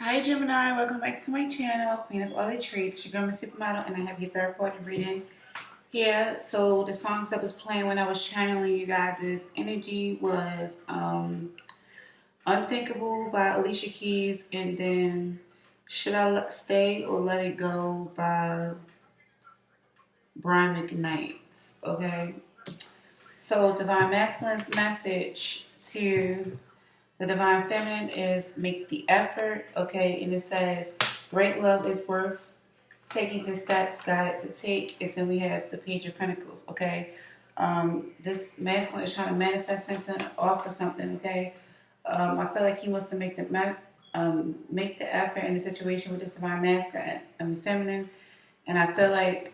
Hi Gemini, welcome back to my channel, Queen of All the Trades, your girl Mizzsupermodel, and I have your third party reading here. So the songs that was playing when I was channeling you guys' energy was Unthinkable by Alicia Keys, and then Should I Stay or Let It Go by Brian McKnight. Okay, so Divine Masculine's message to the Divine Feminine is make the effort, okay, and it says great love is worth taking the steps guided to take. And then we have the Page of Pentacles, okay. This masculine is trying to manifest something, offer something, okay. I feel like he wants to make the effort in the situation with this divine masculine and feminine, and I feel like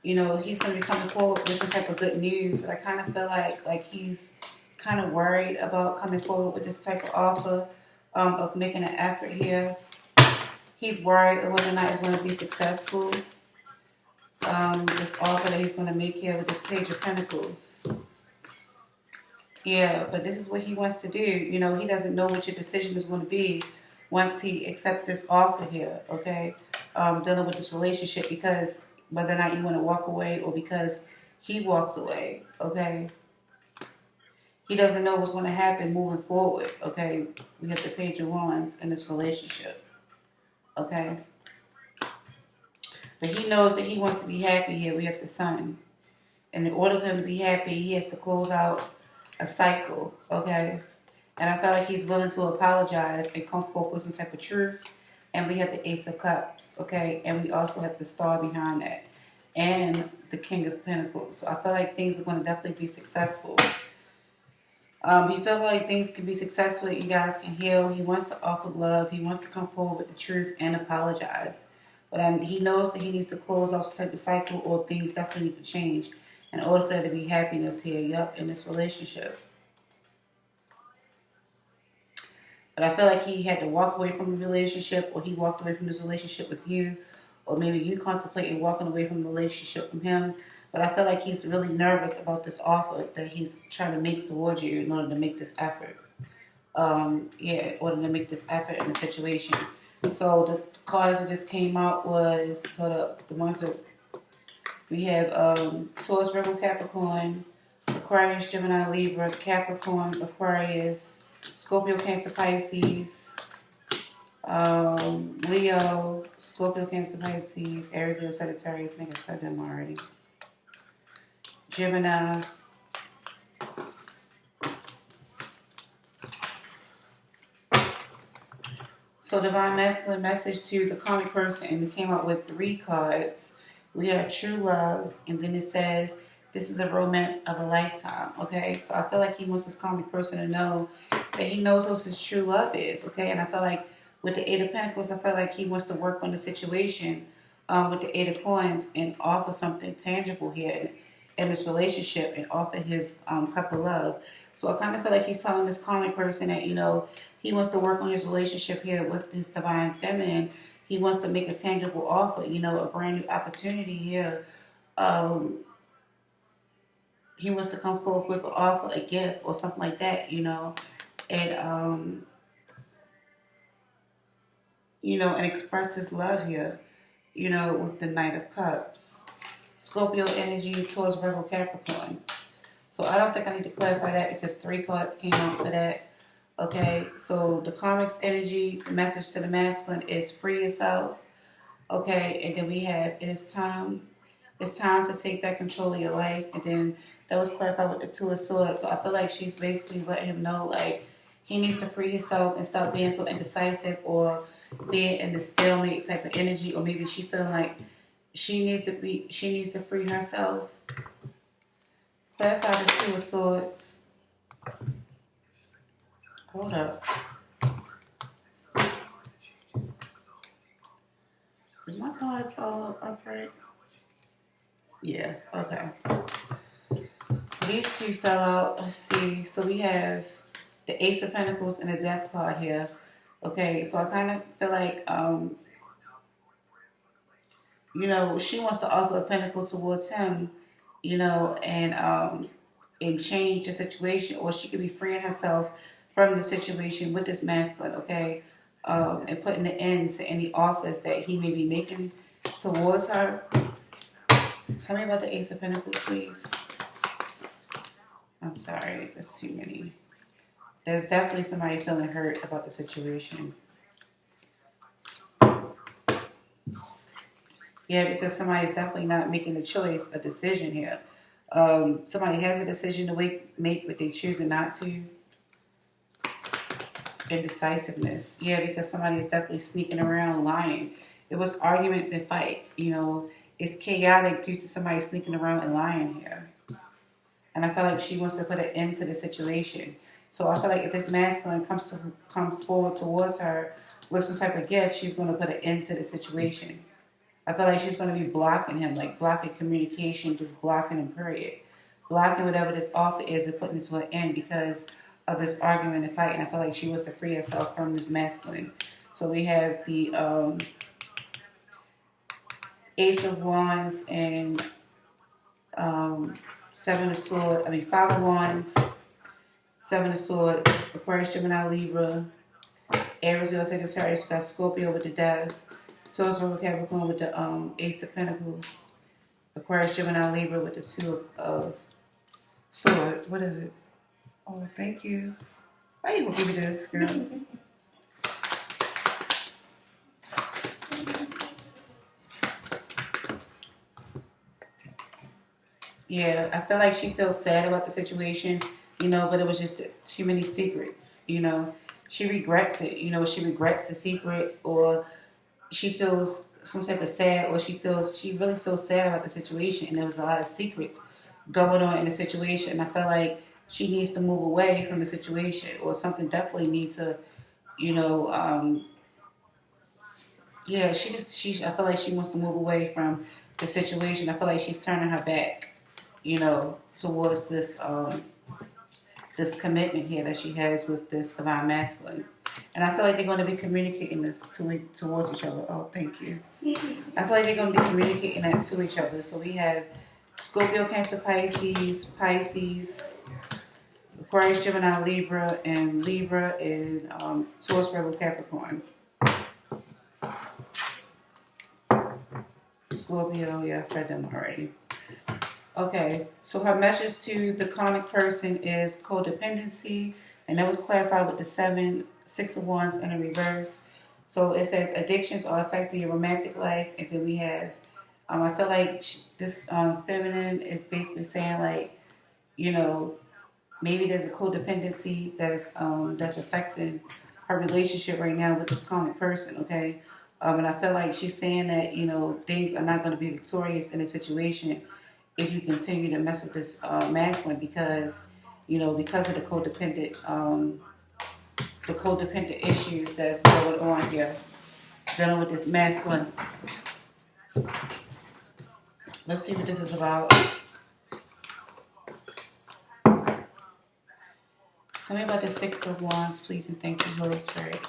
he's going to be coming forward with some type of good news. But I kind of feel like he's kind of worried about coming forward with this type of offer of making an effort here. He's worried whether or not it's going to be successful. This offer that he's going to make here with this Page of Pentacles. Yeah, but this is what he wants to do. He doesn't know what your decision is going to be once he accepts this offer here, okay? Dealing with this relationship, because whether or not you want to walk away or because he walked away, okay? He doesn't know what's going to happen moving forward, okay? We have the Page of Wands in this relationship, okay? But he knows that he wants to be happy here. We have the Sun. And in order for him to be happy, he has to close out a cycle, okay? And I feel like he's willing to apologize and come forward with some type of truth. And we have the Ace of Cups, okay? And we also have the Star behind that. And the King of Pentacles. So I feel like things are going to definitely be successful. He feels like things can be successful, that you guys can heal. He wants to offer love. He wants to come forward with the truth and apologize. But he knows that he needs to close off some type of cycle, or things definitely need to change in order for there to be happiness here, in this relationship. But I feel like he had to walk away from the relationship, or he walked away from this relationship with you, or maybe you contemplating walking away from the relationship from him. But I feel like he's really nervous about this offer that he's trying to make towards you in order to make this effort. In order to make this effort in the situation. So the cards that just came out was the ones that we have Taurus, Virgo, Capricorn, Aquarius, Gemini, Libra, Capricorn, Aquarius, Scorpio, Cancer, Pisces, Leo, Scorpio, Cancer, Pisces, Aries, Leo, Sagittarius. I think I said them already. Gemini. So Divine Masculine message to the karmic person, and it came out with 3 cards. We have true love, and then it says this is a romance of a lifetime, okay? So I feel like he wants this karmic person to know that he knows what his true love is, okay? And I feel like with the 8 of Pentacles, I feel like he wants to work on the situation with the 8 of Coins and offer something tangible here in this relationship and offer his cup of love. So I kind of feel like he's telling this karmic person that, he wants to work on his relationship here with this divine feminine. He wants to make a tangible offer, a brand new opportunity here. He wants to come forth with an offer, a gift, or something like that, and and express his love here, with the Knight of Cups. Scorpio energy towards Virgo, Capricorn. So I don't think I need to clarify that because 3 cards came out for that. Okay, so the karmic's energy, the message to the masculine is free yourself. Okay, and then we have it's time to take back control of your life. And then that was clarified with the 2 of Swords. So I feel like she's basically letting him know, like, he needs to free himself and stop being so indecisive or being in the stalemate type of energy. Or maybe she feeling like she needs to free herself. Clarify the 2 of Swords. Hold up. Is my cards all upright? Yeah, okay. So these 2 fell out. Let's see. So we have the Ace of Pentacles and the Death card here. Okay, so I kind of feel like, she wants to offer a pentacle towards him, and change the situation, or she could be freeing herself from the situation with this masculine, okay? and putting an end to any offers that he may be making towards her. Tell me about the Ace of Pentacles, please. I'm sorry, there's too many. There's definitely somebody feeling hurt about the situation. Yeah, because somebody is definitely not making a choice, a decision here. Somebody has a decision to make, but they choosing not to. Indecisiveness. Yeah, because somebody is definitely sneaking around lying. It was arguments and fights. You know, it's chaotic due to somebody sneaking around and lying here. And I feel like she wants to put an end to the situation. So I feel like if this masculine comes forward towards her with some type of gift, she's going to put an end to the situation. I feel like she's going to be blocking him, like blocking communication, just blocking him, period. Blocking whatever this offer is and putting it to an end because of this argument and fight. And I feel like she wants to free herself from this masculine. So we have the Ace of Wands and Seven of Swords. I mean, Five of Wands, Seven of Swords, Aquarius, Gemini, Libra, Aries, Leo, Sagittarius. We got Scorpio with the Death. Taurus, Virgo, Capricorn with the Ace of Pentacles. Aquarius, Gemini, Libra with the Two of Swords. What is it? Oh, thank you. Why you gonna give me this, girl? Yeah, I feel like she feels sad about the situation, you know, but it was just too many secrets, you know. She regrets it, you know, she regrets the secrets, or she feels some type of sad, or she really feels sad about the situation, and there was a lot of secrets going on in the situation. I feel like she needs to move away from the situation, or something definitely needs to, you know, yeah, I feel like she wants to move away from the situation. I feel like she's turning her back, you know, towards this this commitment here that she has with this divine masculine. And I feel like they're going to be communicating this towards each other. Oh, thank you. I feel like they're going to be communicating that to each other. So we have Scorpio, Cancer, Pisces, Aquarius, Gemini, Libra, and Taurus, Virgo, Capricorn. Scorpio, yeah, I said them already. Okay, so her message to the karmic person is codependency, and that was clarified with the Six of Wands in the reverse. So it says addictions are affecting your romantic life, and then we have, I feel like this feminine is basically saying like, you know, maybe there's a codependency that's affecting her relationship right now with this karmic person. Okay, and I feel like she's saying that, you know, things are not going to be victorious in a situation if you continue to mess with this masculine, because, you know, because of the codependent issues that's going on here, dealing with this masculine. Let's see what this is about. Tell me about the Six of Wands, please, and thank you, Holy Spirit.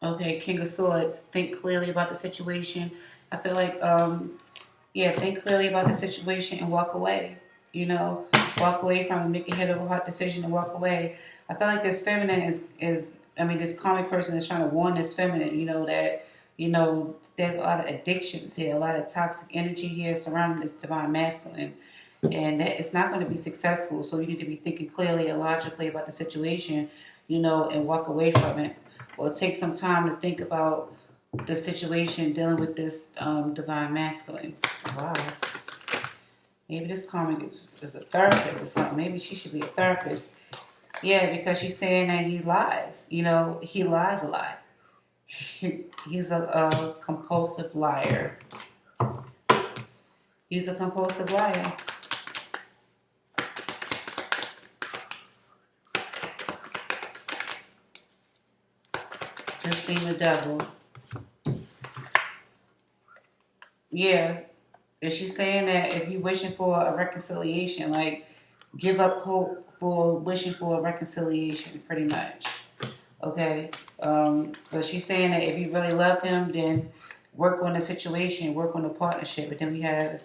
Okay, King of Swords. Think clearly about the situation. I feel like, think clearly about the situation and walk away. You know, walk away from it, make a head over heart decision and walk away. I feel like this feminine this karmic person is trying to warn this feminine, you know, that, you know, there's a lot of addictions here, a lot of toxic energy here surrounding this divine masculine. And that it's not going to be successful. So you need to be thinking clearly and logically about the situation, you know, and walk away from it. Or take some time to think about the situation dealing with this divine masculine. Wow. Maybe this karmic is a therapist or something. Maybe she should be a therapist. Yeah, because she's saying that he lies. You know, he lies a lot. He's a compulsive liar. He's a compulsive liar. Just seen the devil. Yeah. Is she saying that if you're wishing for a reconciliation, like, give up hope for wishing for a reconciliation, pretty much. Okay? But she's saying that if you really love him, then work on the situation, work on the partnership. But then we have,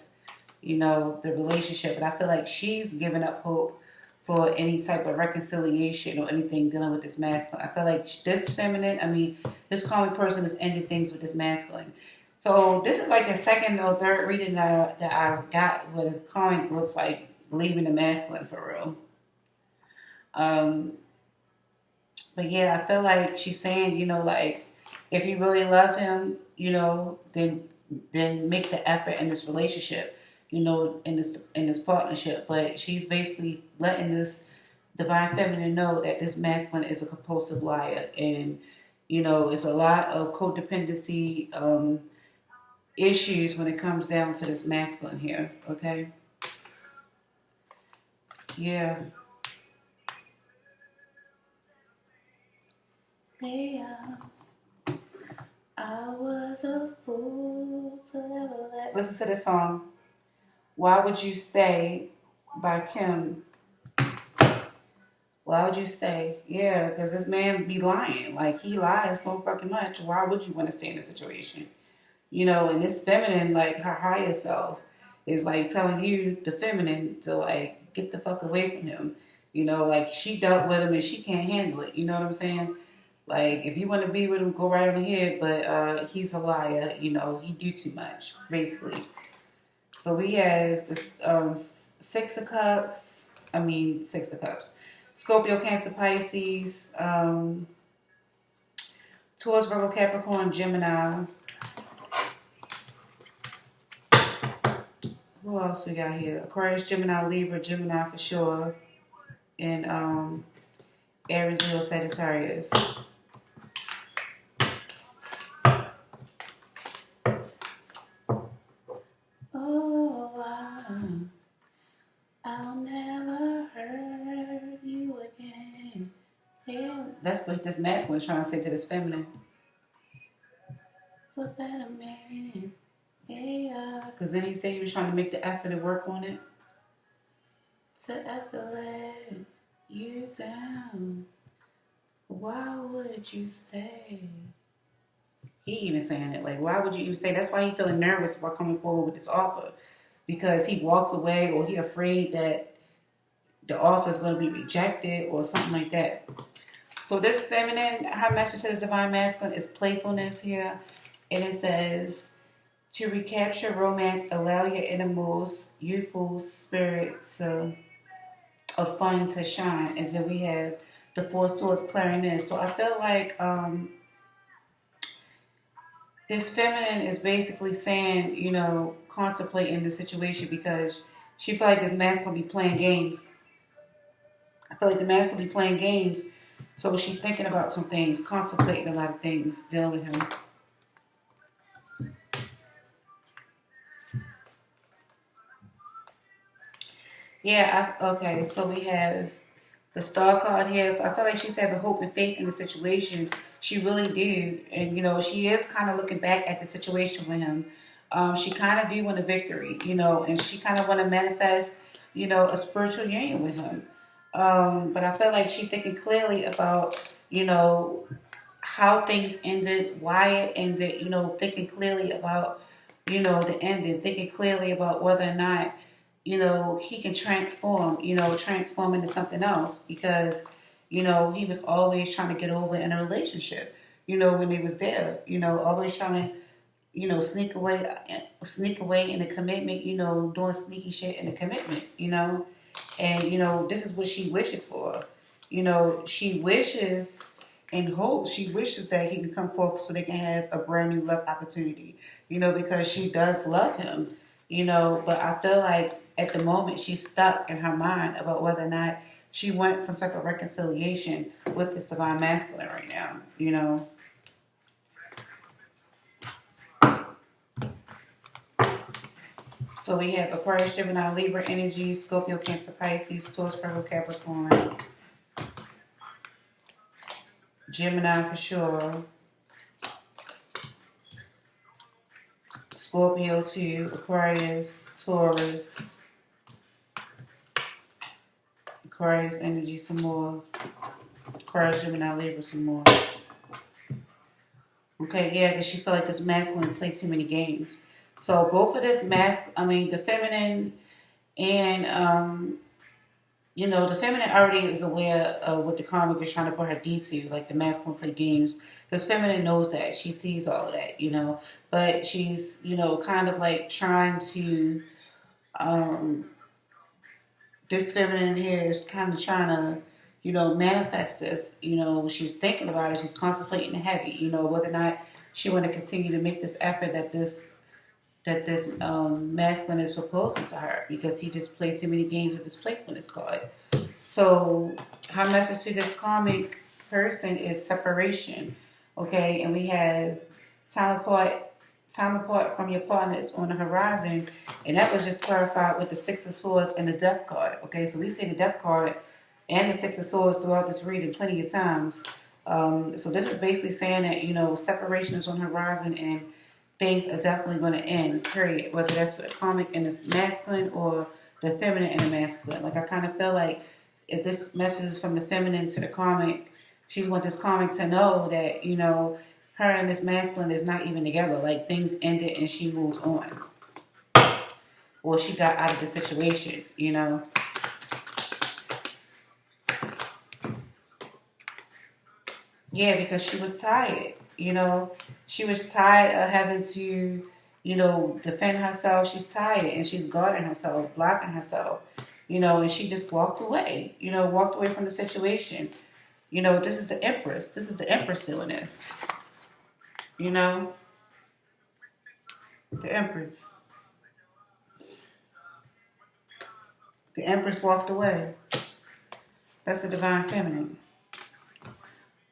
you know, the relationship. But I feel like she's giving up hope for any type of reconciliation or anything dealing with this masculine. I feel like this feminine, I mean, this calming person is ending things with this masculine. So this is like the second or third reading that I got where the calming was like leaving the masculine for real. Um, but yeah, I feel like she's saying, you know, like if you really love him, you know, then make the effort in this relationship, you know, in this partnership. But she's basically letting this divine feminine know that this masculine is a compulsive liar, and you know, it's a lot of codependency issues when it comes down to this masculine here. Okay, yeah. Yeah, I was a fool to ever let. Listen to this song. Why Would You Stay by Kim. Why would you stay? Yeah, because this man be lying. Like, he lies so fucking much. Why would you want to stay in this situation? You know, and this feminine, like, her higher self is, like, telling you, the feminine, to, like, get the fuck away from him. You know, like, she dealt with him and she can't handle it. You know what I'm saying? Like, if you want to be with him, go right on ahead. But he's a liar. You know, he do too much, basically. So we have this Six of Cups. Six of Cups. Scorpio, Cancer, Pisces, Taurus, Virgo, Capricorn, Gemini. Who else we got here? Aquarius, Gemini, Libra, Gemini for sure, and Aries, Leo, Sagittarius. Oh, I'll never hurt you again. Yeah. That's what this masculine is trying to say to this feminine. For better man. Yeah. Because then he said he was trying to make the effort and work on it. To ever let you down. Why would you stay? He even saying it like, why would you even stay? That's why he's feeling nervous about coming forward with this offer. Because he walked away or he afraid that the offer is going to be rejected or something like that. So this feminine, her message to this divine masculine is playfulness here. And it says, to recapture romance, allow your innermost youthful spirit of fun to shine. And then we have the Four Swords clarinet. So I feel like this feminine is basically saying, you know, contemplating the situation because she feel like this masculine be playing games. I feel like the masculine be playing games, so she's thinking about some things, contemplating a lot of things, dealing with him. Yeah, okay, so we have the star card here. So I feel like she's having hope and faith in the situation. She really do. And, you know, she is kind of looking back at the situation with him. She kind of do want a victory, you know, and she kind of want to manifest, you know, a spiritual union with him. But I feel like she's thinking clearly about, you know, how things ended, why it ended, you know, thinking clearly about, you know, the ending, thinking clearly about whether or not, you know, he can transform into something else because, you know, he was always trying to get over in a relationship, you know, when he was there, you know, always trying to, you know, sneak away in the commitment, you know, doing sneaky shit in the commitment, you know, and, you know, this is what she wishes for, you know, she wishes and hopes, she wishes that he can come forth so they can have a brand new love opportunity, you know, because she does love him, you know, but I feel like at the moment she's stuck in her mind about whether or not she wants some type of reconciliation with this divine masculine right now, you know. So we have Aquarius, Gemini, Libra energy, Scorpio, Cancer, Pisces, Taurus, Virgo, Capricorn, Gemini for sure, Scorpio too, Aquarius, Taurus, Aquarius energy some more, Aquarius, Gemini, Libra some more. Okay, yeah, because she feel like this masculine played too many games. So both of this the feminine and the feminine already is aware of what the karmic is trying to put her D to, like the masculine play games. Because feminine knows that. She sees all of that. But she's, kind of like trying to, um, this feminine here is kind of trying to, manifest this. She's thinking about it. She's contemplating heavy, whether or not she want to continue to make this effort that this masculine is proposing to her, because he just played too many games with this playfulness card. So her message to this karmic person is separation, okay? And we have time apart from your partner is on the horizon, and that was just clarified with the Six of Swords and the Death card, okay? So we see the Death card and the Six of Swords throughout this reading plenty of times. So this is basically saying that, separation is on the horizon and things are definitely going to end, period. Whether that's for the karmic and the masculine or the feminine and the masculine. Like, I kind of feel like if this message is from the feminine to the karmic, she wants this karmic to know that, her and this masculine is not even together. Like, things ended and she moved on. Or she got out of the situation. Yeah, because she was tired. She was tired of having to, defend herself. She's tired and she's guarding herself, blocking herself, and she just walked away, walked away from the situation. This is the Empress. This is the Empress doing this. The Empress. The Empress walked away. That's the divine feminine.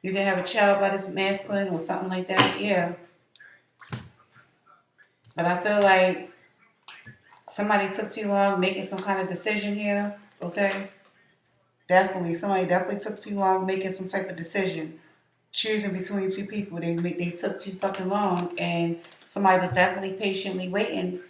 You can have a child by this masculine or something like that, yeah. But I feel like somebody took too long making some kind of decision here, okay? Somebody definitely took too long making some type of decision. Choosing between two people, they took too fucking long, and somebody was definitely patiently waiting,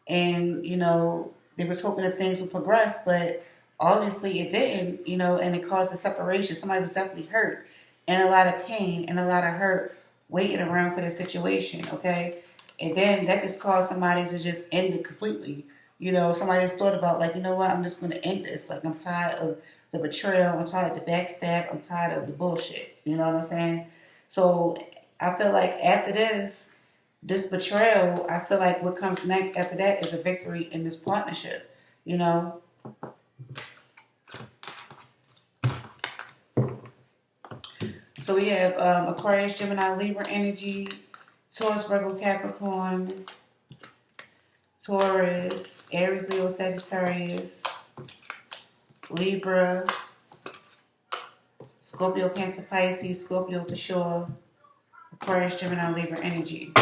and, they was hoping that things would progress, but obviously it didn't, and it caused a separation. Somebody was definitely hurt, and a lot of pain, and a lot of hurt, waiting around for the situation, okay? And then that just caused somebody to just end it completely. Somebody just thought about, like, you know what, I'm just going to end this. Like, I'm tired of the betrayal. I'm tired of the backstab. I'm tired of the bullshit. You know what I'm saying? So I feel like after this betrayal, I feel like what comes next after that is a victory in this partnership. So we have Aquarius, Gemini, Libra energy, Taurus, Virgo, Capricorn, Taurus, Aries, Leo, Sagittarius, Libra, Scorpio, Cancer, Pisces, Scorpio for sure, Aquarius, Gemini, Libra energy.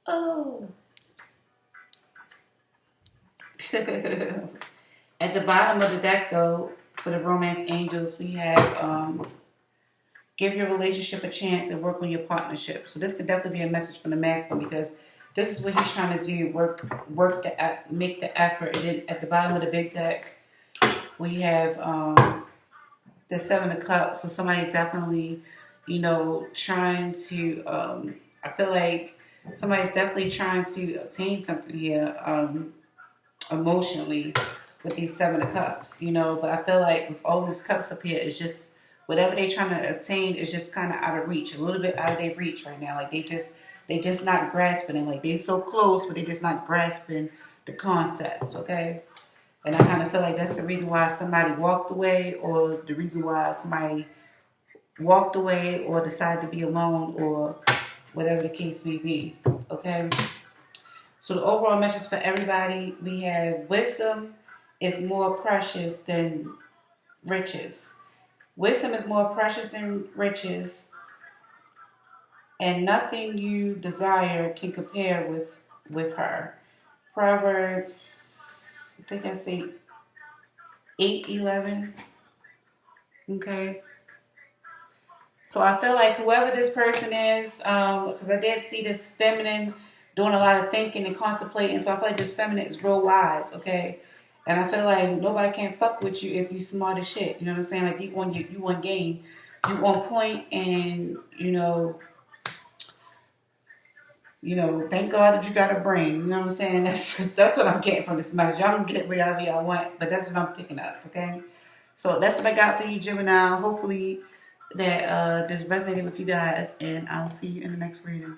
Oh. At the bottom of the deck, though, for the romance angels, we have give your relationship a chance and work on your partnership. So this could definitely be a message from the masculine, because this is what he's trying to do: make the effort. And then at the bottom of the big deck, we have the Seven of Cups. So somebody definitely, trying to. I feel like somebody's definitely trying to obtain something here, emotionally, with these Seven of Cups. But I feel like with all these cups up here, it's just whatever they're trying to obtain is just kind of out of reach, a little bit out of their reach right now. Like they just not grasping it. Like they so close, but they just not grasping the concept. Okay, and I kind of feel like that's the reason why somebody walked away, or the reason why somebody walked away, or decided to be alone, or whatever the case may be. Okay. So the overall message for everybody, we have wisdom is more precious than riches. Wisdom is more precious than riches, and nothing you desire can compare with her. Proverbs, I think I say 8:11. Okay. So I feel like whoever this person is, because I did see this feminine doing a lot of thinking and contemplating. So I feel like this feminine is real wise, okay? And I feel like nobody can fuck with you if you smart as shit. You know what I'm saying? Like you on game, you on point, and You know, thank God that you got a brain. You know what I'm saying? That's what I'm getting from this message. Y'all can get whatever y'all want, but that's what I'm picking up, okay? So that's what I got for you, Gemini. Hopefully that this resonated with you guys, and I'll see you in the next reading.